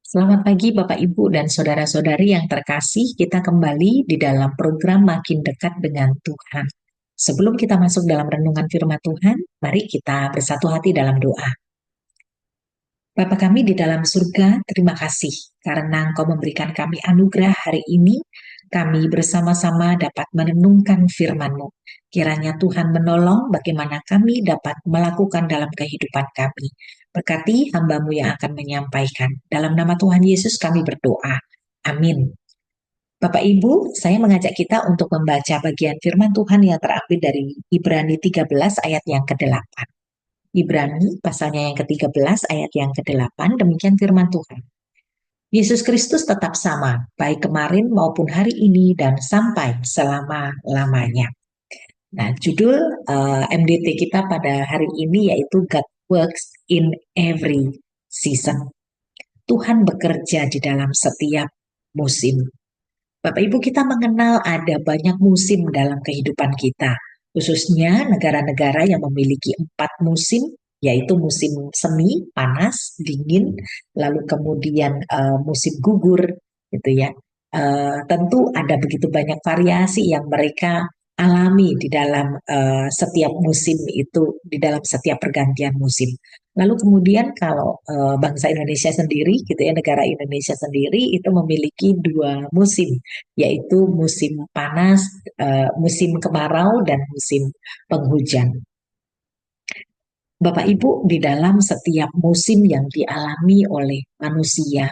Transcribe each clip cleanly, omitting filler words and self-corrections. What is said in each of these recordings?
Selamat pagi Bapak Ibu dan saudara-saudari yang terkasih, kita kembali di dalam program Makin Dekat dengan Tuhan. Sebelum kita masuk dalam renungan firman Tuhan, mari kita bersatu hati dalam doa. Bapa kami di dalam surga, terima kasih karena Engkau memberikan kami anugerah hari ini. Kami bersama-sama dapat merenungkan firman-Mu. Kiranya Tuhan menolong bagaimana kami dapat melakukan dalam kehidupan kami. Berkati hamba-Mu yang akan menyampaikan. Dalam nama Tuhan Yesus kami berdoa. Amin. Bapak Ibu, saya mengajak kita untuk membaca bagian firman Tuhan yang terambil dari Ibrani 13 ayat yang ke-8. Ibrani pasalnya yang ke-13 ayat yang ke-8, demikian firman Tuhan. Yesus Kristus tetap sama, baik kemarin maupun hari ini dan sampai selama-lamanya. Nah, judul MDT kita pada hari ini yaitu God Works in Every Season. Tuhan bekerja di dalam setiap musim. Bapak Ibu, kita mengenal ada banyak musim dalam kehidupan kita, khususnya negara-negara yang memiliki 4 musim, yaitu musim semi, panas, dingin, lalu kemudian musim gugur, gitu ya. Tentu ada begitu banyak variasi yang mereka alami di dalam setiap musim itu, di dalam setiap pergantian musim. Lalu kemudian kalau bangsa Indonesia sendiri, gitu ya, negara Indonesia sendiri itu memiliki 2 musim, yaitu musim panas, musim kemarau, dan musim penghujan. Bapak Ibu, di dalam setiap musim yang dialami oleh manusia,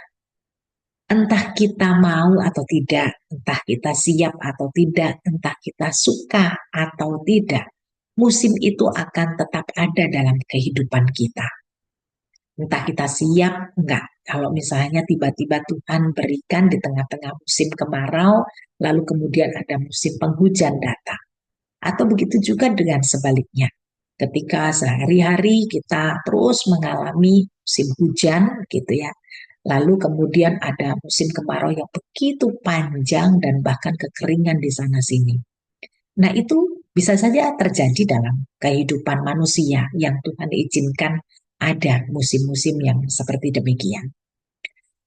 entah kita mau atau tidak, entah kita siap atau tidak, entah kita suka atau tidak, musim itu akan tetap ada dalam kehidupan kita. Entah kita siap enggak. Kalau misalnya tiba-tiba Tuhan berikan di tengah-tengah musim kemarau, lalu kemudian ada musim penghujan datang. Atau begitu juga dengan sebaliknya. Ketika sehari-hari kita terus mengalami musim hujan gitu ya. Lalu kemudian ada musim kemarau yang begitu panjang dan bahkan kekeringan di sana sini. Nah, itu bisa saja terjadi dalam kehidupan manusia yang Tuhan izinkan ada musim-musim yang seperti demikian.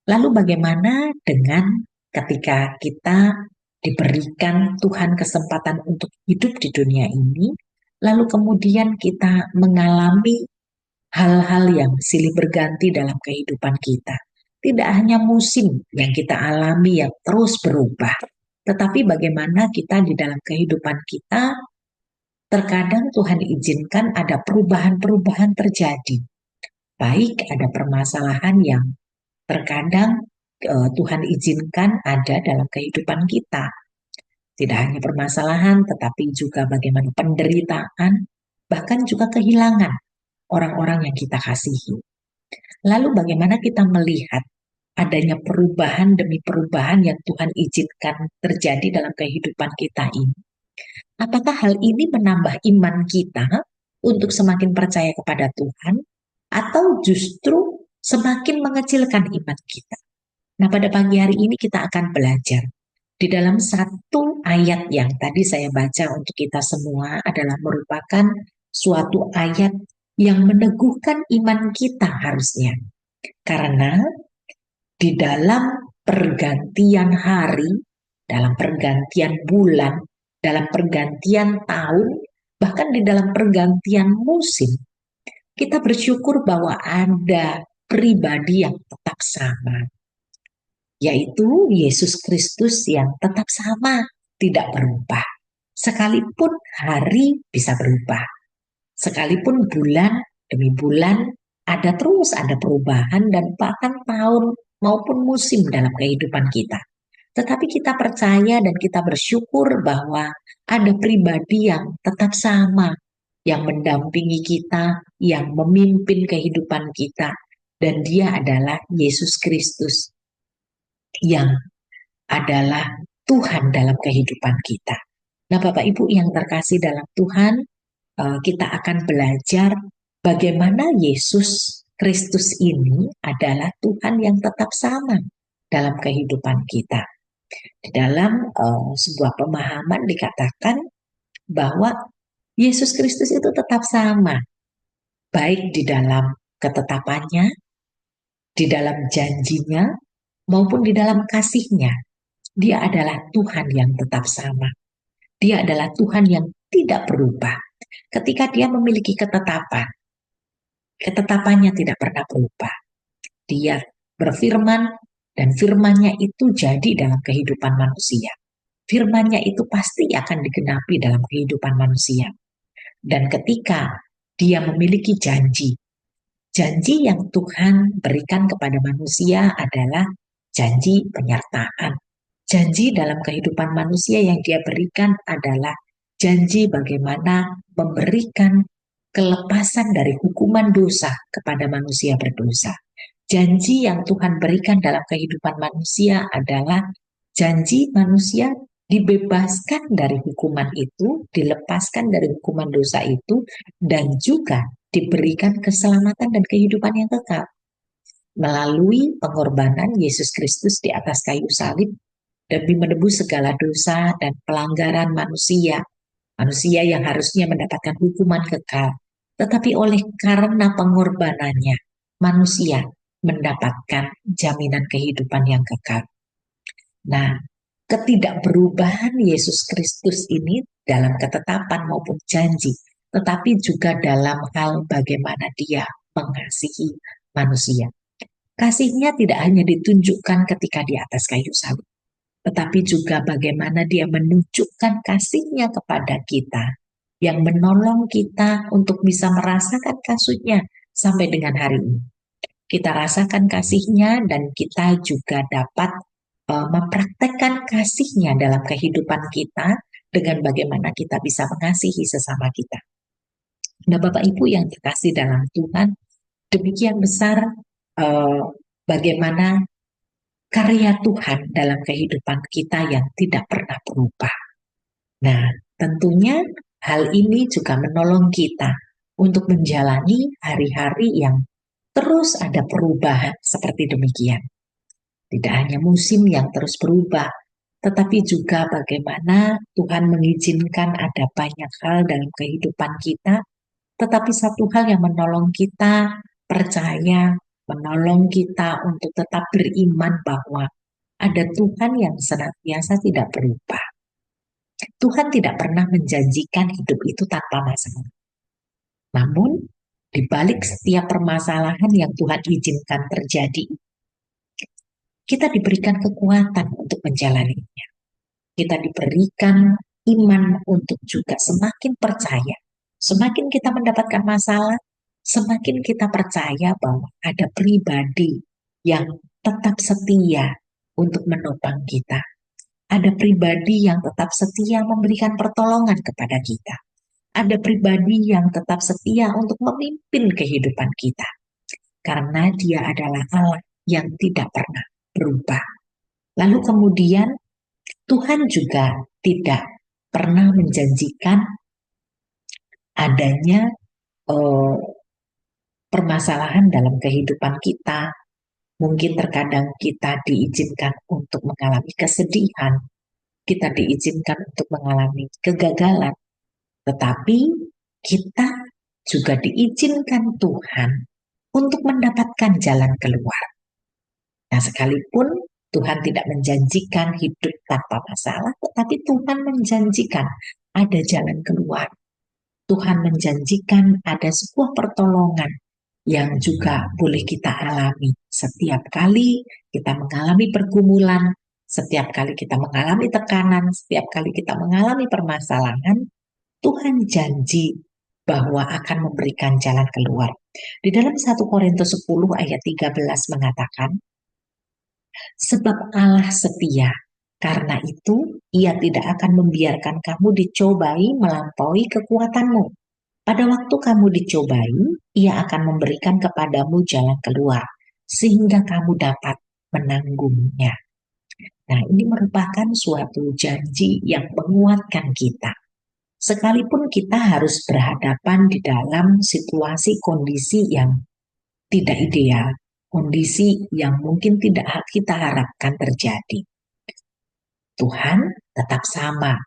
Lalu bagaimana dengan ketika kita diberikan Tuhan kesempatan untuk hidup di dunia ini, lalu kemudian kita mengalami hal-hal yang silih berganti dalam kehidupan kita. Tidak hanya musim yang kita alami yang terus berubah, tetapi bagaimana kita di dalam kehidupan kita, terkadang Tuhan izinkan ada perubahan-perubahan terjadi. Baik ada permasalahan yang terkadang Tuhan izinkan ada dalam kehidupan kita. Tidak hanya permasalahan, tetapi juga bagaimana penderitaan, bahkan juga kehilangan orang-orang yang kita kasihi. Lalu bagaimana kita melihat adanya perubahan demi perubahan yang Tuhan izinkan terjadi dalam kehidupan kita ini. Apakah hal ini menambah iman kita untuk semakin percaya kepada Tuhan, atau justru semakin mengecilkan iman kita? Nah, pada pagi hari ini kita akan belajar di dalam satu ayat yang tadi saya baca untuk kita semua adalah merupakan suatu ayat yang meneguhkan iman kita harusnya. Karena di dalam pergantian hari, dalam pergantian bulan, dalam pergantian tahun, bahkan di dalam pergantian musim, kita bersyukur bahwa ada pribadi yang tetap sama, yaitu Yesus Kristus yang tetap sama, tidak berubah. Sekalipun hari bisa berubah, sekalipun bulan demi bulan ada perubahan dan bahkan tahun maupun musim dalam kehidupan kita. Tetapi kita percaya dan kita bersyukur bahwa ada pribadi yang tetap sama, yang mendampingi kita, yang memimpin kehidupan kita, dan dia adalah Yesus Kristus yang adalah Tuhan dalam kehidupan kita. Nah, Bapak Ibu yang terkasih dalam Tuhan, kita akan belajar bagaimana Yesus Kristus ini adalah Tuhan yang tetap sama dalam kehidupan kita. Di dalam sebuah pemahaman dikatakan bahwa Yesus Kristus itu tetap sama, baik di dalam ketetapannya, di dalam janjinya maupun di dalam kasihnya. Dia adalah Tuhan yang tetap sama. Dia adalah Tuhan yang tidak berubah. Ketika dia memiliki ketetapan, ketetapannya tidak pernah berubah. Dia berfirman dan firman-Nya itu jadi dalam kehidupan manusia. Firman-Nya itu pasti akan digenapi dalam kehidupan manusia. Dan ketika dia memiliki janji, janji yang Tuhan berikan kepada manusia adalah janji penyertaan. Janji dalam kehidupan manusia yang dia berikan adalah janji bagaimana memberikan kelepasan dari hukuman dosa kepada manusia berdosa. Janji yang Tuhan berikan dalam kehidupan manusia adalah janji manusia dibebaskan dari hukuman itu, dilepaskan dari hukuman dosa itu, dan juga diberikan keselamatan dan kehidupan yang kekal. Melalui pengorbanan Yesus Kristus di atas kayu salib, demi menebus segala dosa dan pelanggaran manusia, manusia yang harusnya mendapatkan hukuman kekal. Tetapi oleh karena pengorbanannya, manusia mendapatkan jaminan kehidupan yang kekal. Nah, ketidakberubahan Yesus Kristus ini dalam ketetapan maupun janji, tetapi juga dalam hal bagaimana dia mengasihi manusia. Kasihnya tidak hanya ditunjukkan ketika di atas kayu salib, tetapi juga bagaimana dia menunjukkan kasihnya kepada kita, yang menolong kita untuk bisa merasakan kasihnya sampai dengan hari ini. Kita rasakan kasihnya dan kita juga dapat mempraktekkan kasihnya dalam kehidupan kita dengan bagaimana kita bisa mengasihi sesama kita. Nah, Bapak Ibu yang terkasih dalam Tuhan, demikian besar bagaimana karya Tuhan dalam kehidupan kita yang tidak pernah berubah. Nah, tentunya hal ini juga menolong kita untuk menjalani hari-hari yang terus ada perubahan seperti demikian. Tidak hanya musim yang terus berubah, tetapi juga bagaimana Tuhan mengizinkan ada banyak hal dalam kehidupan kita, tetapi satu hal yang menolong kita percaya, menolong kita untuk tetap beriman bahwa ada Tuhan yang senantiasa tidak berubah. Tuhan tidak pernah menjanjikan hidup itu tanpa masalah. Namun, di balik setiap permasalahan yang Tuhan izinkan terjadi, kita diberikan kekuatan untuk menjalaninya. Kita diberikan iman untuk juga semakin percaya. Semakin kita mendapatkan masalah, semakin kita percaya bahwa ada pribadi yang tetap setia untuk menopang kita. Ada pribadi yang tetap setia memberikan pertolongan kepada kita. Ada pribadi yang tetap setia untuk memimpin kehidupan kita. Karena dia adalah Allah yang tidak pernah berubah. Lalu kemudian Tuhan juga tidak pernah menjanjikan adanya permasalahan dalam kehidupan kita. Mungkin terkadang kita diizinkan untuk mengalami kesedihan, kita diizinkan untuk mengalami kegagalan, tetapi kita juga diizinkan Tuhan untuk mendapatkan jalan keluar. Nah, sekalipun Tuhan tidak menjanjikan hidup tanpa masalah, tetapi Tuhan menjanjikan ada jalan keluar. Tuhan menjanjikan ada sebuah pertolongan yang juga boleh kita alami. Setiap kali kita mengalami pergumulan, setiap kali kita mengalami tekanan, setiap kali kita mengalami permasalahan, Tuhan janji bahwa akan memberikan jalan keluar. Di dalam 1 Korintus 10 ayat 13 mengatakan, sebab Allah setia, karena itu ia tidak akan membiarkan kamu dicobai melampaui kekuatanmu. Pada waktu kamu dicobai, ia akan memberikan kepadamu jalan keluar, sehingga kamu dapat menanggungnya. Nah, ini merupakan suatu janji yang menguatkan kita. Sekalipun kita harus berhadapan di dalam situasi kondisi yang tidak ideal, kondisi yang mungkin tidak kita harapkan terjadi. Tuhan tetap sama.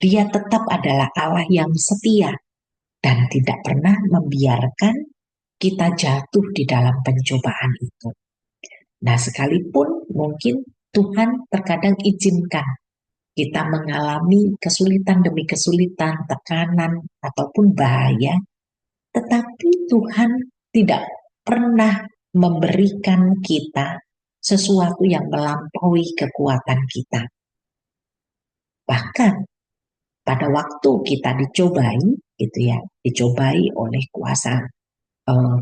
Dia tetap adalah Allah yang setia dan tidak pernah membiarkan kita jatuh di dalam pencobaan itu. Nah, sekalipun mungkin Tuhan terkadang izinkan kita mengalami kesulitan demi kesulitan, tekanan, ataupun bahaya, tetapi Tuhan tidak pernah memberikan kita sesuatu yang melampaui kekuatan kita. Bahkan pada waktu kita dicobai, gitu ya, dicobai oleh kuasa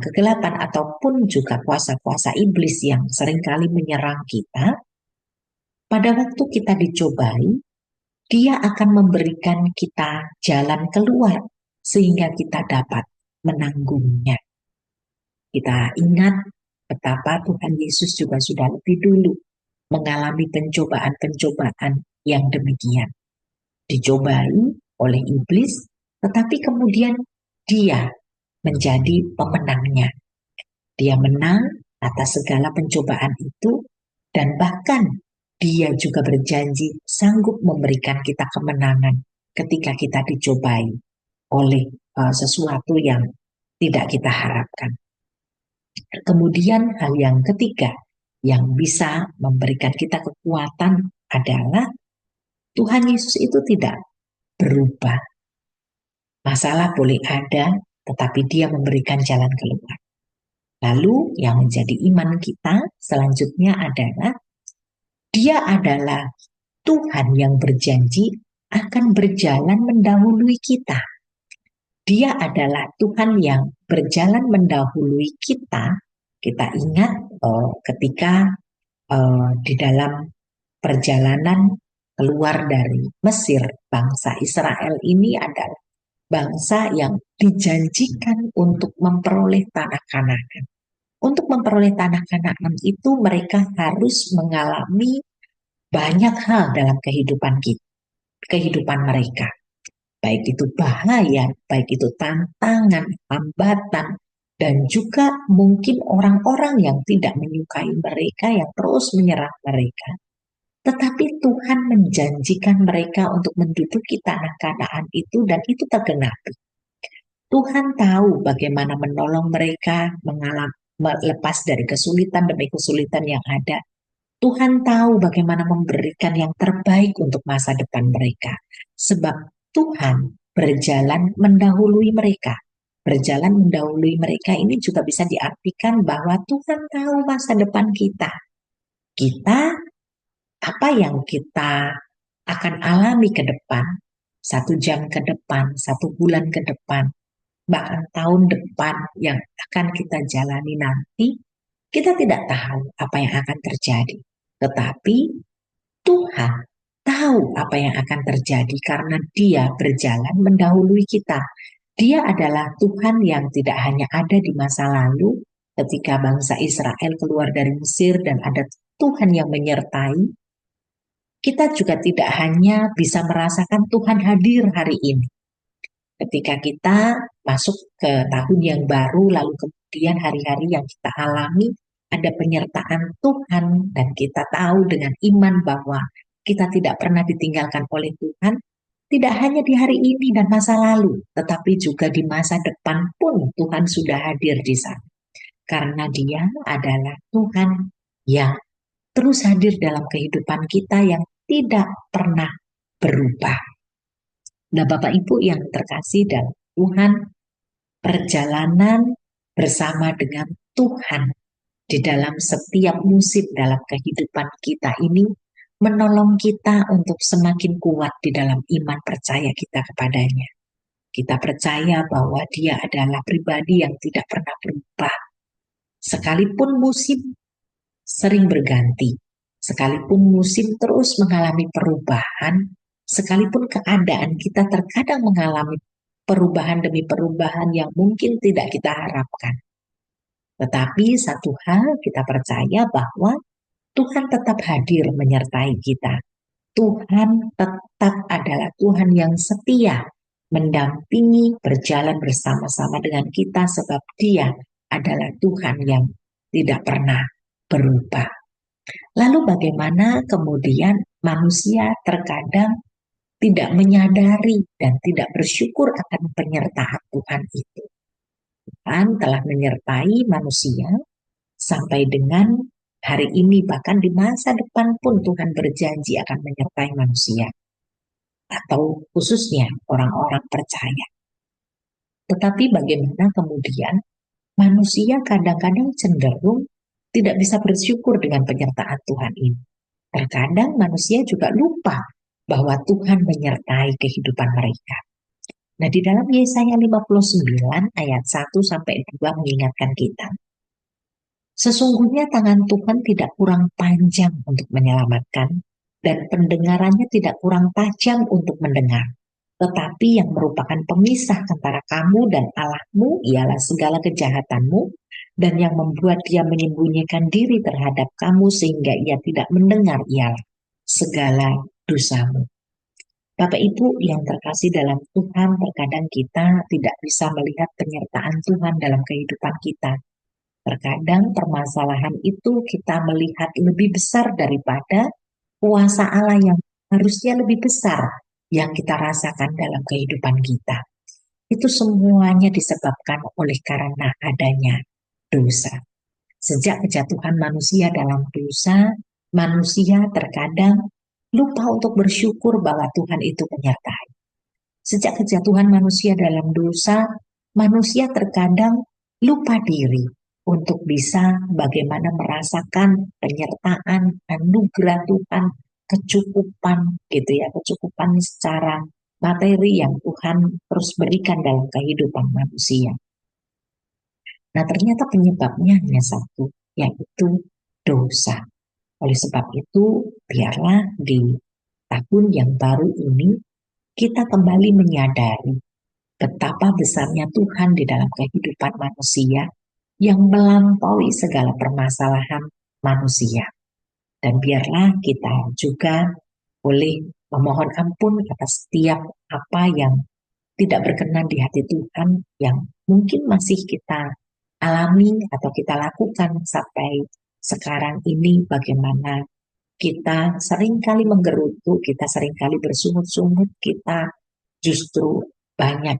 kegelapan ataupun juga kuasa-kuasa iblis yang seringkali menyerang kita, pada waktu kita dicobai, dia akan memberikan kita jalan keluar sehingga kita dapat menanggungnya. Kita ingat betapa Tuhan Yesus juga sudah lebih dulu mengalami pencobaan-pencobaan yang demikian. Dicobai oleh iblis, tetapi kemudian dia menjadi pemenangnya. Dia menang atas segala pencobaan itu, dan bahkan dia juga berjanji sanggup memberikan kita kemenangan ketika kita dicobai oleh sesuatu yang tidak kita harapkan. Kemudian hal yang ketiga yang bisa memberikan kita kekuatan adalah Tuhan Yesus itu tidak berubah. Masalah boleh ada, tetapi dia memberikan jalan keluar. Lalu yang menjadi iman kita selanjutnya adalah dia adalah Tuhan yang berjanji akan berjalan mendahului kita. Dia adalah Tuhan yang berjalan mendahului kita. Kita ingat ketika di dalam perjalanan keluar dari Mesir, bangsa Israel ini adalah bangsa yang dijanjikan untuk memperoleh tanah Kanaan. Untuk memperoleh tanah Kanaan itu mereka harus mengalami banyak hal dalam kehidupan mereka. Baik itu bahaya, baik itu tantangan, hambatan, dan juga mungkin orang-orang yang tidak menyukai mereka, yang terus menyerang mereka. Tetapi Tuhan menjanjikan mereka untuk menduduki tanah Kanaan itu, dan itu tergenapi. Tuhan tahu bagaimana menolong mereka melepas dari kesulitan demi kesulitan yang ada. Tuhan tahu bagaimana memberikan yang terbaik untuk masa depan mereka. Sebab Tuhan berjalan mendahului mereka. Berjalan mendahului mereka ini juga bisa diartikan bahwa Tuhan tahu masa depan kita. Kita, apa yang kita akan alami ke depan, 1 jam ke depan, 1 bulan ke depan, bahkan tahun depan yang akan kita jalani nanti, kita tidak tahu apa yang akan terjadi. Tetapi Tuhan tahu apa yang akan terjadi karena Dia berjalan mendahului kita. Dia adalah Tuhan yang tidak hanya ada di masa lalu ketika bangsa Israel keluar dari Mesir dan ada Tuhan yang menyertai. Kita juga tidak hanya bisa merasakan Tuhan hadir hari ini. Ketika kita masuk ke tahun yang baru, lalu kemudian hari-hari yang kita alami, ada penyertaan Tuhan, dan kita tahu dengan iman bahwa kita tidak pernah ditinggalkan oleh Tuhan, tidak hanya di hari ini dan masa lalu, tetapi juga di masa depan pun Tuhan sudah hadir di sana. Karena Dia adalah Tuhan yang terus hadir dalam kehidupan kita yang tidak pernah berubah. Nah, Bapak Ibu yang terkasih dalam Tuhan, perjalanan bersama dengan Tuhan di dalam setiap musim dalam kehidupan kita ini menolong kita untuk semakin kuat di dalam iman percaya kita kepadanya. Kita percaya bahwa Dia adalah pribadi yang tidak pernah berubah. Sekalipun musim sering berganti, sekalipun musim terus mengalami perubahan, sekalipun keadaan kita terkadang mengalami perubahan demi perubahan yang mungkin tidak kita harapkan. Tetapi satu hal kita percaya bahwa Tuhan tetap hadir menyertai kita. Tuhan tetap adalah Tuhan yang setia, mendampingi, berjalan bersama-sama dengan kita sebab Dia adalah Tuhan yang tidak pernah berubah. Lalu bagaimana kemudian manusia terkadang tidak menyadari dan tidak bersyukur akan penyertaan Tuhan itu. Tuhan telah menyertai manusia sampai dengan hari ini, bahkan di masa depan pun Tuhan berjanji akan menyertai manusia, atau khususnya orang-orang percaya. Tetapi bagaimana kemudian manusia kadang-kadang cenderung tidak bisa bersyukur dengan penyertaan Tuhan ini. Terkadang manusia juga lupa bahwa Tuhan menyertai kehidupan mereka. Nah, di dalam Yesaya 59 ayat 1 sampai 2 mengingatkan kita, sesungguhnya tangan Tuhan tidak kurang panjang untuk menyelamatkan, dan pendengarannya tidak kurang tajam untuk mendengar. Tetapi yang merupakan pemisah antara kamu dan Allahmu ialah segala kejahatanmu, dan yang membuat dia menyembunyikan diri terhadap kamu sehingga ia tidak mendengar ialah segala dosamu. Bapak Ibu yang terkasih dalam Tuhan, terkadang kita tidak bisa melihat penyertaan Tuhan dalam kehidupan kita. Terkadang permasalahan itu kita melihat lebih besar daripada kuasa Allah yang harusnya lebih besar yang kita rasakan dalam kehidupan kita. Itu semuanya disebabkan oleh karena adanya dosa. Sejak kejatuhan manusia dalam dosa, manusia terkadang lupa untuk bersyukur bahwa Tuhan itu menyertai. Sejak kejatuhan manusia dalam dosa, manusia terkadang lupa diri untuk bisa bagaimana merasakan penyertaan, anugerah Tuhan, kecukupan gitu ya, kecukupan secara materi yang Tuhan terus berikan dalam kehidupan manusia. Nah, ternyata penyebabnya hanya satu, yaitu dosa. Oleh sebab itu, biarlah di tahun yang baru ini kita kembali menyadari betapa besarnya Tuhan di dalam kehidupan manusia yang melampaui segala permasalahan manusia. Dan biarlah kita juga boleh memohon ampun atas setiap apa yang tidak berkenan di hati Tuhan yang mungkin masih kita alami atau kita lakukan sampai sekarang ini, bagaimana kita seringkali menggerutu, kita seringkali bersungut-sungut, kita justru banyak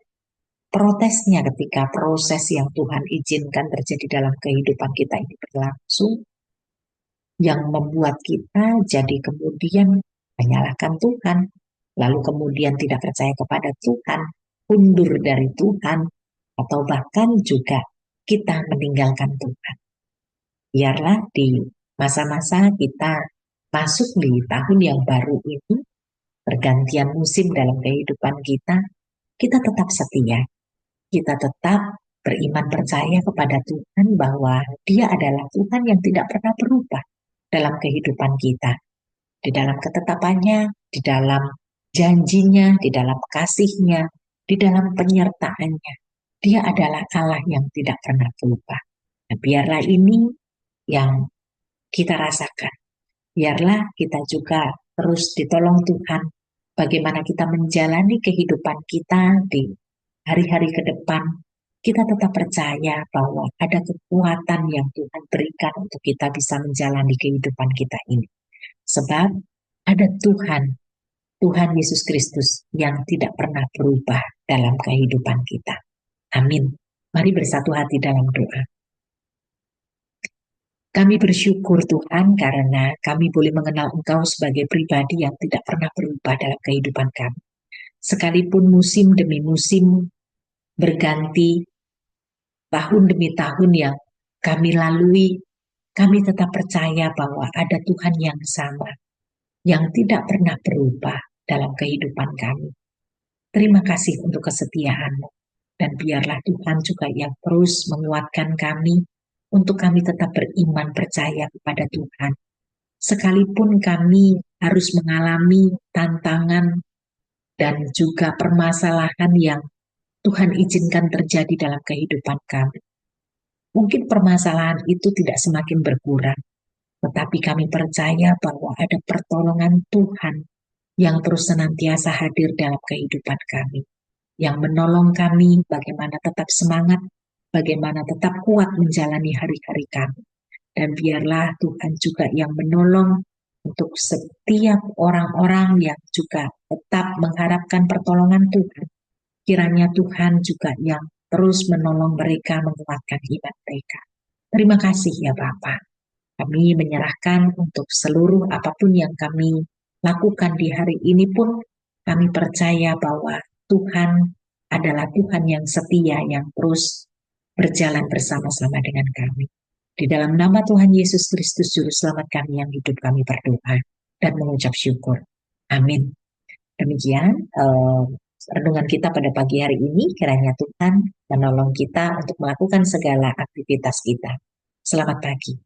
protesnya ketika proses yang Tuhan izinkan terjadi dalam kehidupan kita ini berlangsung, yang membuat kita jadi kemudian menyalahkan Tuhan, lalu kemudian tidak percaya kepada Tuhan, undur dari Tuhan, atau bahkan juga kita meninggalkan Tuhan. Biarlah di masa-masa kita masuk di tahun yang baru ini, pergantian musim dalam kehidupan kita tetap setia. Kita tetap beriman percaya kepada Tuhan bahwa Dia adalah Tuhan yang tidak pernah berubah dalam kehidupan kita. Di dalam ketetapannya, di dalam janjinya, di dalam kasihnya, di dalam penyertaannya. Dia adalah Allah yang tidak pernah berubah. Nah, biarlah ini yang kita rasakan. Biarlah kita juga terus ditolong Tuhan bagaimana kita menjalani kehidupan kita di hari-hari ke depan. Kita tetap percaya bahwa ada kekuatan yang Tuhan berikan untuk kita bisa menjalani kehidupan kita ini. Sebab ada Tuhan, Tuhan Yesus Kristus yang tidak pernah berubah dalam kehidupan kita. Amin. Mari bersatu hati dalam doa. Kami bersyukur Tuhan karena kami boleh mengenal Engkau sebagai pribadi yang tidak pernah berubah dalam kehidupan kami. Sekalipun musim demi musim berganti, tahun demi tahun yang kami lalui, kami tetap percaya bahwa ada Tuhan yang sama, yang tidak pernah berubah dalam kehidupan kami. Terima kasih untuk kesetiaan-Mu, dan biarlah Tuhan juga yang terus menguatkan kami, untuk kami tetap beriman percaya kepada Tuhan. Sekalipun kami harus mengalami tantangan dan juga permasalahan yang Tuhan izinkan terjadi dalam kehidupan kami. Mungkin permasalahan itu tidak semakin berkurang, tetapi kami percaya bahwa ada pertolongan Tuhan yang terus senantiasa hadir dalam kehidupan kami, yang menolong kami bagaimana tetap semangat, bagaimana tetap kuat menjalani hari-hari kami. Dan biarlah Tuhan juga yang menolong untuk setiap orang-orang yang juga tetap mengharapkan pertolongan Tuhan. Kiranya Tuhan juga yang terus menolong mereka, menguatkan iman mereka. Terima kasih ya Bapa. Kami menyerahkan untuk seluruh apapun yang kami lakukan di hari ini pun kami percaya bahwa Tuhan adalah Tuhan yang setia yang terus berjalan bersama-sama dengan kami. Di dalam nama Tuhan Yesus Kristus Juru Selamat kami yang hidup kami berdoa dan mengucap syukur. Amin. Demikian renungan kita pada pagi hari ini. Kiranya Tuhan menolong kita untuk melakukan segala aktivitas kita. Selamat pagi.